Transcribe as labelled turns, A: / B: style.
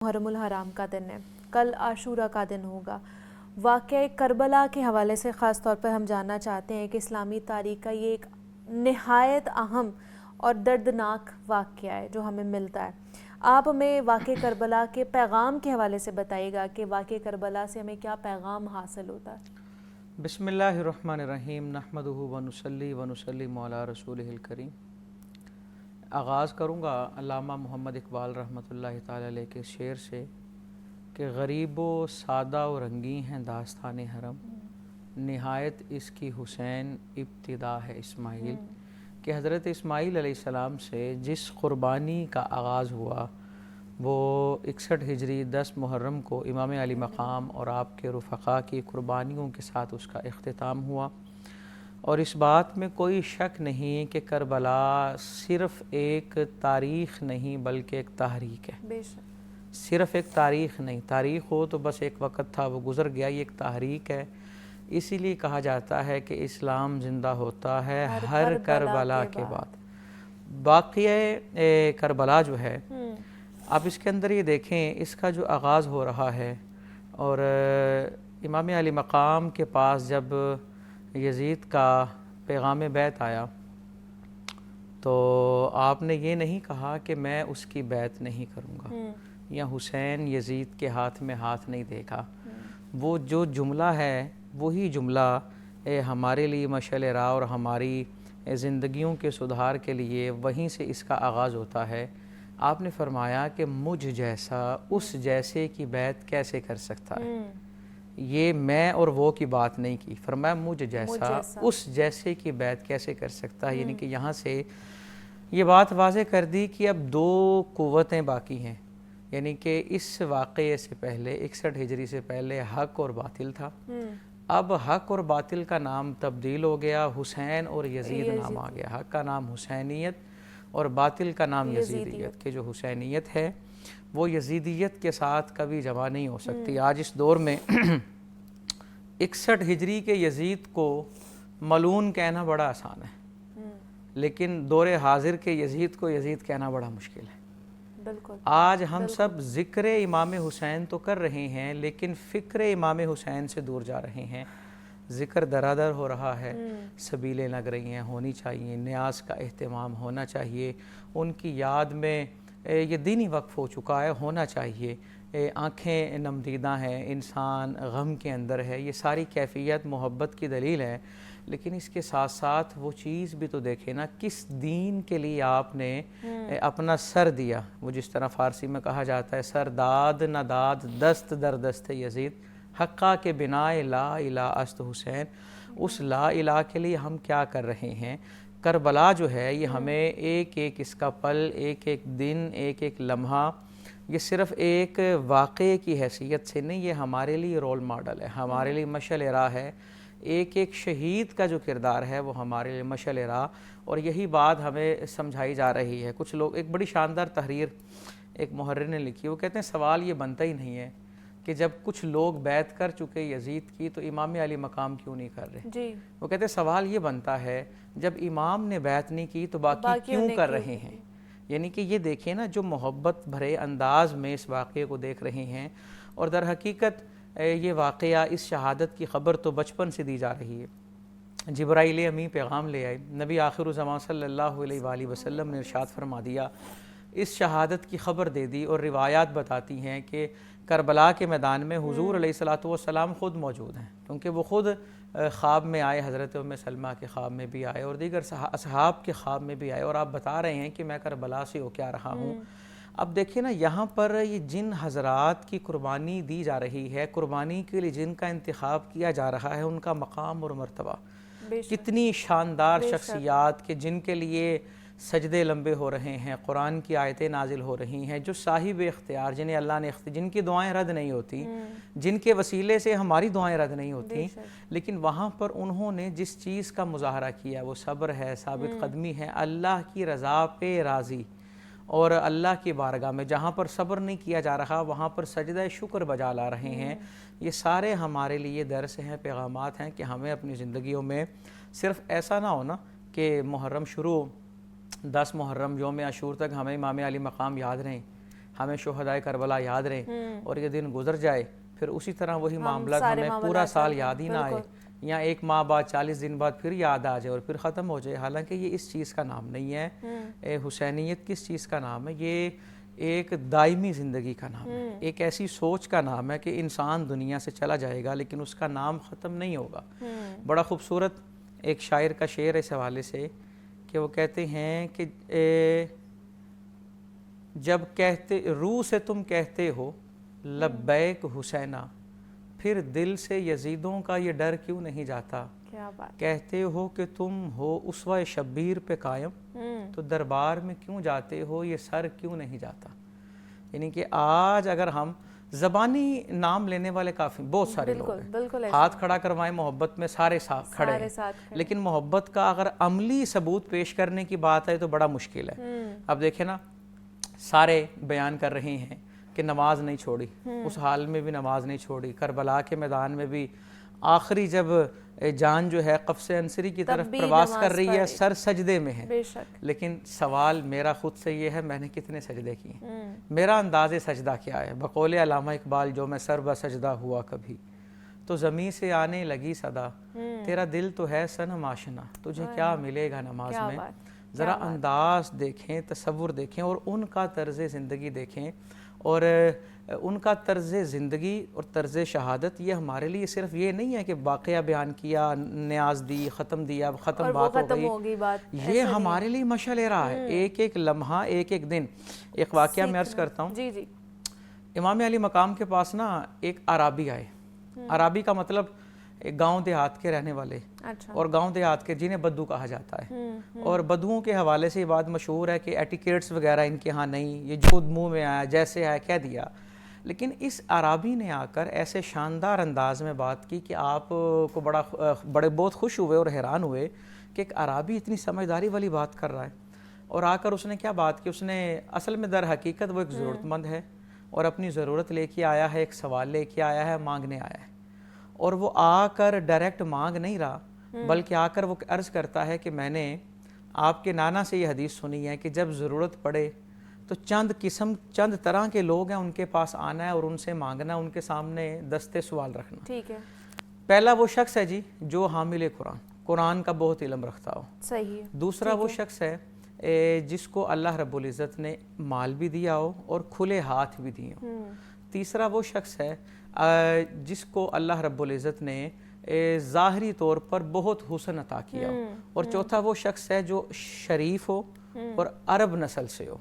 A: محرم الحرام کا دن ہے، کل عاشورہ کا دن ہوگا۔ واقعہ کربلا کے حوالے سے خاص طور پر ہم جاننا چاہتے ہیں کہ اسلامی تاریخ کا یہ ایک نہایت اہم اور دردناک واقعہ ہے جو ہمیں ملتا ہے۔ آپ ہمیں واقعہ کربلا کے پیغام کے حوالے سے بتائیے گا کہ واقعہ کربلا سے ہمیں کیا پیغام حاصل ہوتا ہے؟
B: بسم اللہ الرحمن الرحیم نحمدہ ونصلی ونسلم علی رسولہ الکریم۔ آغاز کروں گا علامہ محمد اقبال رحمۃ اللہ تعالی علیہ کے شعر سے کہ غریب و سادہ و رنگیں ہیں داستان حرم، نہایت اس کی حسین ابتدا ہے اسماعیل۔ کہ حضرت اسماعیل علیہ السلام سے جس قربانی کا آغاز ہوا وہ 61 ہجری 10 محرم کو امام علی مقام اور آپ کے رفقا کی قربانیوں کے ساتھ اس کا اختتام ہوا۔ اور اس بات میں کوئی شک نہیں کہ کربلا صرف ایک تاریخ نہیں بلکہ ایک تحریک ہے۔
A: بے شک
B: صرف ایک تاریخ نہیں، تاریخ ہو تو بس ایک وقت تھا وہ گزر گیا، یہ ایک تحریک ہے۔ اسی لیے کہا جاتا ہے کہ اسلام زندہ ہوتا ہے ہر کربلا کے بعد۔ واقعہ کربلا جو ہے آپ اس کے اندر یہ دیکھیں، اس کا جو آغاز ہو رہا ہے اور امام علی مقام کے پاس جب یزید کا پیغام بیعت آیا تو آپ نے یہ نہیں کہا کہ میں اس کی بیعت نہیں کروں گا، یا حسین یزید کے ہاتھ میں ہاتھ نہیں دے گا۔ وہ جو جملہ ہے وہی جملہ ہمارے لیے مشعل راہ اور ہماری زندگیوں کے سدھار کے لیے وہیں سے اس کا آغاز ہوتا ہے۔ آپ نے فرمایا کہ مجھ جیسا اس جیسے کی بیعت کیسے کر سکتا ہے؟ یہ میں اور وہ کی بات نہیں کی، فرمایا مجھ جیسا اس جیسے کی بیعت کیسے کر سکتا ہے۔ یعنی کہ یہاں سے یہ بات واضح کر دی کہ اب دو قوتیں باقی ہیں، یعنی کہ اس واقعے سے پہلے 61 ہجری سے پہلے حق اور باطل تھا، اب حق اور باطل کا نام تبدیل ہو گیا، حسین اور یزید نام آ گیا۔ حق کا نام حسینیت اور باطل کا نام یزیدیت، کہ جو حسینیت ہے وہ یزیدیت کے ساتھ کبھی جمع نہیں ہو سکتی۔ آج اس دور میں 61 ہجری کے یزید کو ملعون کہنا بڑا آسان ہے، لیکن دور حاضر کے یزید کو یزید کہنا بڑا مشکل ہے۔
A: بالکل
B: آج ہم سب ذکر امام حسین تو کر رہے ہیں لیکن فکر امام حسین سے دور جا رہے ہیں۔ ذکر درادر ہو رہا ہے، سبیلیں لگ رہی ہیں، ہونی چاہیے، نیاز کا اہتمام ہونا چاہیے، ان کی یاد میں یہ دینی وقف ہو چکا ہے، ہونا چاہیے۔ آنکھیں نمدیدہ ہیں، انسان غم کے اندر ہے، یہ ساری کیفیت محبت کی دلیل ہے، لیکن اس کے ساتھ ساتھ وہ چیز بھی تو دیکھیں نا، کس دین کے لیے آپ نے اپنا سر دیا۔ وہ جس طرح فارسی میں کہا جاتا ہے سر داد نہ داد دست در دست یزید، حقہ کے بنا لا الہ است حسین۔ اس لا الہ کے لیے ہم کیا کر رہے ہیں؟ کربلا جو ہے یہ ہمیں ایک ایک اس کا پل، ایک ایک دن، ایک ایک لمحہ، یہ صرف ایک واقعے کی حیثیت سے نہیں، یہ ہمارے لیے رول ماڈل ہے، ہمارے لیے مشعل راہ ہے۔ ایک ایک شہید کا جو کردار ہے وہ ہمارے لیے مشعل راہ، اور یہی بات ہمیں سمجھائی جا رہی ہے۔ کچھ لوگ، ایک بڑی شاندار تحریر ایک محرر نے لکھی، وہ کہتے ہیں سوال یہ بنتا ہی نہیں ہے کہ جب کچھ لوگ بیعت کر چکے یزید کی تو امام علی مقام کیوں نہیں کر رہے؟ وہ کہتے ہیں سوال یہ بنتا ہے جب امام نے بیعت نہیں کی تو باقی کیوں کر رہے ہیں؟ یعنی کہ یہ دیکھیں نا، جو محبت بھرے انداز میں اس واقعے کو دیکھ رہے ہیں، اور در حقیقت یہ واقعہ، اس شہادت کی خبر تو بچپن سے دی جا رہی ہے۔ جبرائیل امی پیغام لے آئے، نبی آخر الزمان صلی اللہ علیہ وآلہ وسلم نے ارشاد فرما دیا، اس شہادت کی خبر دے دی، اور روایات بتاتی ہیں کہ کربلا کے میدان میں حضور علیہ السلام خود موجود ہیں، کیونکہ وہ خود خواب میں آئے، حضرت ام سلمہ کے خواب میں بھی آئے اور دیگر اصحاب کے خواب میں بھی آئے، اور آپ بتا رہے ہیں کہ میں کربلا سے ہو کے آ رہا ہوں۔ اب دیکھیں نا، یہاں پر یہ جن حضرات کی قربانی دی جا رہی ہے، قربانی کے لیے جن کا انتخاب کیا جا رہا ہے، ان کا مقام اور مرتبہ، کتنی شاندار شخصیات کہ جن کے لیے سجدے لمبے ہو رہے ہیں، قرآن کی آیتیں نازل ہو رہی ہیں، جو صاحب اختیار، جنہیں اللہ نے جن کی دعائیں رد نہیں ہوتی، جن کے وسیلے سے ہماری دعائیں رد نہیں ہوتی، لیکن وہاں پر انہوں نے جس چیز کا مظاہرہ کیا وہ صبر ہے، ثابت قدمی ہے، اللہ کی رضا پہ راضی، اور اللہ کی بارگاہ میں جہاں پر صبر نہیں کیا جا رہا وہاں پر سجدہ شکر بجا لا رہے ہیں۔ یہ سارے ہمارے لیے درس ہیں، پیغامات ہیں کہ ہمیں اپنی زندگیوں میں صرف ایسا نہ ہونا کہ محرم شروع 10 محرم یوم عاشور تک ہمیں امام علی مقام یاد رہیں، ہمیں شہدائے کربلا یاد رہیں اور یہ دن گزر جائے، پھر اسی طرح وہی معاملات ہمیں پورا سال یاد ہی نہ آئے، یا 1 ماہ بعد 40 دن بعد پھر یاد آ جائے اور پھر ختم ہو جائے. حالانکہ یہ اس چیز کا نام نہیں ہے. حسینیت کس چیز کا نام ہے؟ یہ ایک دائمی زندگی کا نام ہے، ایک ایسی سوچ کا نام ہے کہ انسان دنیا سے چلا جائے گا لیکن اس کا نام ختم نہیں ہوگا. بڑا خوبصورت ایک شاعر کا شعر اس حوالے سے کہ وہ کہتے ہیں کہ جب کہتے روح سے تم کہتے ہو لبیک حسینہ، پھر دل سے یزیدوں کا یہ ڈر کیوں نہیں جاتا؟
A: کیا بات.
B: کہتے ہو کہ تم ہو اسوہ شبیر پہ قائم، تو دربار میں کیوں جاتے ہو یہ سر کیوں نہیں جاتا؟ یعنی کہ آج اگر ہم زبانی نام لینے والے کافی بہت سارے لوگ ہیں، ہاتھ کھڑا کروائیں محبت میں سارے ساتھ کھڑے ہیں، لیکن محبت کا اگر عملی ثبوت پیش کرنے کی بات ہے تو بڑا مشکل ہے. اب دیکھیں نا، سارے بیان کر رہے ہیں کہ نماز نہیں چھوڑی، اس حال میں بھی نماز نہیں چھوڑی، کربلا کے میدان میں بھی آخری جب جان جو ہے قفص انصری کی طرف پرواز کر رہی ہے، سر سجدے میں ہے. لیکن سوال میرا خود سے یہ ہے، میں نے کتنے سجدے کیے؟ میرا انداز سجدہ کیا ہے؟ بقول علامہ اقبال، جو میں سر بسجدہ ہوا کبھی تو زمین سے آنے لگی صدا، تیرا دل تو ہے صنم آشنا، تجھے کیا ملے گا نماز میں؟ ذرا انداز دیکھیں، تصور دیکھیں اور ان کا طرز زندگی دیکھیں، اور ان کا طرز زندگی اور طرز شہادت یہ ہمارے لیے صرف یہ نہیں ہے کہ واقعہ بیان کیا، نیاز دی، ختم دیا، ختم بات ہو گئی. یہ ہمارے لیے مشعل راہ ہے، ایک ایک لمحہ، ایک ایک دن. ایک واقعہ میں عرض کرتا ہوں. امام علی مقام کے پاس نا ایک عرابی آئے. عرابی کا مطلب گاؤں دیہات کے رہنے والے، اور گاؤں دیہات کے جنہیں بدو کہا جاتا ہے. اور بدوؤں کے حوالے سے یہ بات مشہور ہے کہ ایٹیکیٹس وغیرہ ان کے ہاں نہیں، یہ جو منہ میں آیا جیسے آیا کہہ دیا. لیکن اس عرابی نے آ کر ایسے شاندار انداز میں بات کی کہ آپ کو بڑے بہت خوش ہوئے اور حیران ہوئے کہ ایک عرابی اتنی سمجھداری والی بات کر رہا ہے. اور آ کر اس نے کیا بات کی؟ اس نے اصل میں در حقیقت وہ ایک ضرورت مند ہے اور اپنی ضرورت لے کے آیا ہے، ایک سوال لے کے آیا ہے، مانگنے آیا ہے. اور وہ آ کر ڈائریکٹ مانگ نہیں رہا، بلکہ آ کر وہ عرض کرتا ہے کہ میں نے آپ کے نانا سے یہ حدیث سنی ہے کہ جب ضرورت پڑے تو چند طرح کے لوگ ہیں، ان کے پاس آنا ہے اور ان سے مانگنا، ان کے سامنے دستے سوال رکھنا. ٹھیک ہے. پہلا وہ شخص ہے جی جو حامل قرآن کا بہت علم رکھتا ہو. صحیح. دوسرا وہ شخص ہے جس کو اللہ رب العزت نے مال بھی دیا ہو اور کھلے ہاتھ بھی دیے ہوں. تیسرا وہ شخص ہے جس کو اللہ رب العزت نے ظاہری طور پر بہت حسن عطا کیا ہو. اور چوتھا وہ شخص ہے جو شریف ہو اور عرب نسل سے ہو.